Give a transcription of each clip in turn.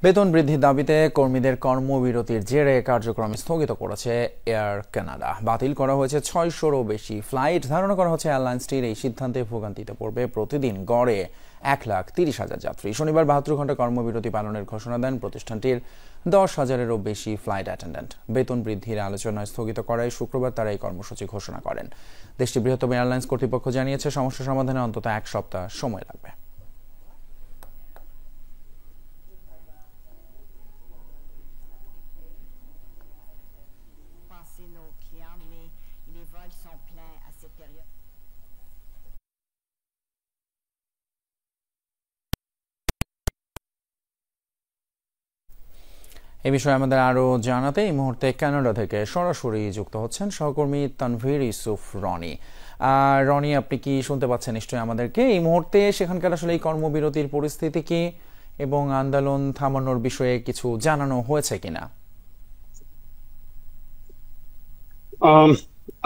বেতন বৃদ্ধির দাবিতে কর্মীদের কর্মবিরতির জেরে কার্যক্রম স্থগিত করেছে এয়ার কানাডা। বাতিল করা হয়েছে ৬০০-রও বেশি ফ্লাইট। ধারণা করা হচ্ছে এয়ারলাইন্সটির এই সিদ্ধান্তে ভোগান্তিতে পড়বে প্রতিদিন গড়ে ১,৩০,০০০ যাত্রী। শনিবার ৭২ ঘন্টা কর্মবিরতি পালনের ঘোষণা দেন প্রতিষ্ঠানটির ১০,০০০-এরও বেশি ফ্লাইট অ্যাটেন্ডেন্ট। বেতন বৃদ্ধির আলোচনা স্থগিত করায় শুক্রবার তারা এই কর্মসূচি ঘোষণা করেন। দেশটির বৃহত্তম এয়ারলাইন্স কর্তৃপক্ষ জানিয়েছে সমস্যা সমাধানে অন্তত ১ সপ্তাহ সময় লাগবে। Nos clients, mais les vols sont pleins à cette période. এই বিষয়ে আমাদের আরো জানাতে এই মুহূর্তে কানাডা থেকে সরাসরি যুক্ত হচ্ছেন সহকর্মী তানভীর ইউসুফ রনি। রনি, আপনি কি শুনতে পাচ্ছেন নিশ্চয়ই আমাদেরকে? এই মুহূর্তে সেখানকার আসলে এই কর্মবিরতির পরিস্থিতি কি এবং আন্দোলন থামানোর বিষয়ে কিছু জানানো হয়েছে কিনা?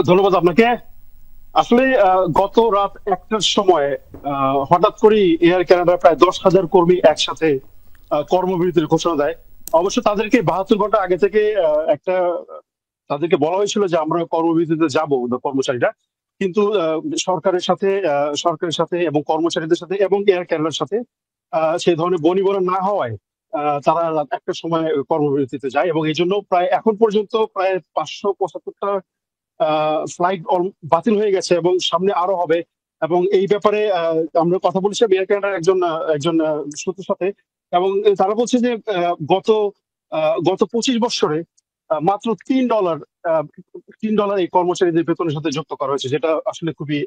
ধন্যবাদ আপনাকে। আসলে গত রাত ১টার সময় হঠাৎ করেই এয়ার কানাডা প্রায় ১০,০০০ কর্মী একসাথে কর্মবিরতির ঘোষণা দেয়। অবশ্য তাদেরকে ৭২ ঘন্টা আগে থেকে একটা তাদেরকে বলা হয়েছিল যে আমরা কর্মবিরতিতে যাব কর্মচারীরা। কিন্তু সরকারের সাথে এবং কর্মচারীদের সাথে এবং এয়ার কানাডার সাথে সেই ধরনের বনিবনা না হওয়ায় তারা রাত ১টার সময় কর্মবিরতিতে যায় এবং এই জন্য প্রায় এখন পর্যন্ত প্রায় ৫৭৫টা ফ্লাইট বাতিল হয়ে গেছে এবং সামনে আরো হবে। এবং এই ব্যাপারে আমরা কথা বলেছি এয়ার কানাডার একজন সূত্রের সাথে, এবং তারা বলছে যে গত ২৫ বছরে মাত্র $৩ এই কর্মচারীদের বেতনের সাথে যুক্ত করা হয়েছে, যেটা আসলে খুবই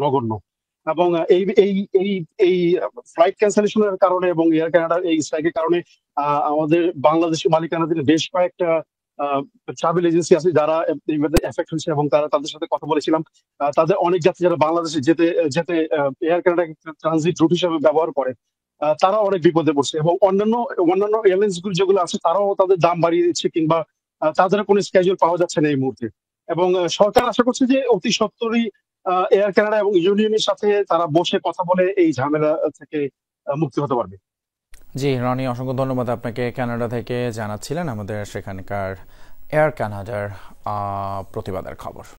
নগণ্য। এবং এই এই এই এই ফ্লাইট ক্যান্সেলেশনের কারণে এবং এয়ার কানাডার এই স্ট্রাইকের কারণে আমাদের বাংলাদেশি মালিকানাধীন বেশ কয়েকটা ট্রাভেল এজেন্সি আছে যারা এফেক্ট হয়েছে এবং তাদের সাথে কথা বলেছিলাম। তাদের অনেক যাত্রী যারা বাংলাদেশে যেতে যেতে এয়ার কানাডা ট্রানজিট রুট হিসেবে ব্যবহার করে, তারা অনেক বিপদে পড়ছে এবং অন্যান্য এয়ারলাইন্স গুলো যেগুলো আছে তারাও তাদের দাম বাড়িয়ে দিচ্ছে কিংবা তাদের কোনো স্কেজুল পাওয়া যাচ্ছে না এই মুহূর্তে। এবং সরকার আশা করছে যে অতি সত্বরই এয়ার কানাডা এবং ইউনিয়নের সাথে তারা বসে কথা বলে এই ঝামেলা থেকে মুক্তি হতে পারবে। জি রনি, অসংখ্য ধন্যবাদ আপনাকে। কানাডা থেকে জানাচ্ছিলেন আমাদের সেখানকার এয়ার কানাডার প্রতিবাদের খবর।